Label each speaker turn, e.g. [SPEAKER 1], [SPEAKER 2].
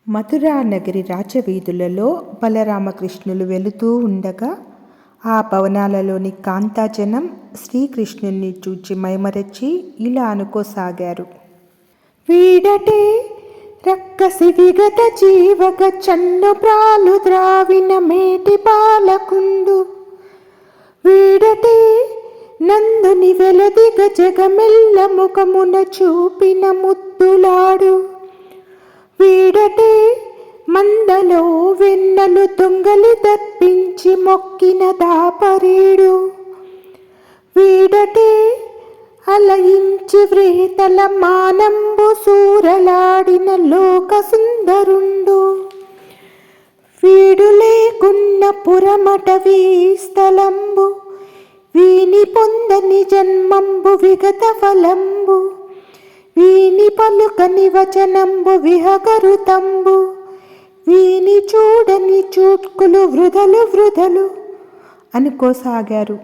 [SPEAKER 1] మథురానగరి రాచవీధులలో బలరామకృష్ణులు వెళుతూ ఉండగా ఆ భవనాలలోని కాంతాజనం శ్రీకృష్ణుణ్ణి చూచి మైమరచి ఇలా అనుకోసాగారు. వీడటే రక్కసి విగత జీవక చన్ను ప్రాలు ద్రావిన మేటి బాలకుండు, వీడటే నందుని వెలదిగ జగమెల్ల ముఖమున చూపిన ముద్దులాడు, వీడటే మందలో వెన్నలు దొంగలి దప్పించి మొక్కిన దాపరీడు, వీడటే అలయించి వ్రేతల మానంబు సూరలాడిన లోక సుందరుండు, వీడు లేకున్న పురమటవీ స్థలంబు వీని పొందని జన్మంబు విగత ఫలంబు, వీని పలుకని వచనంబు విహగరుతంబు, వీని చూడని చూట్కులు వృధలు వృధలు అనుకోసాగారు.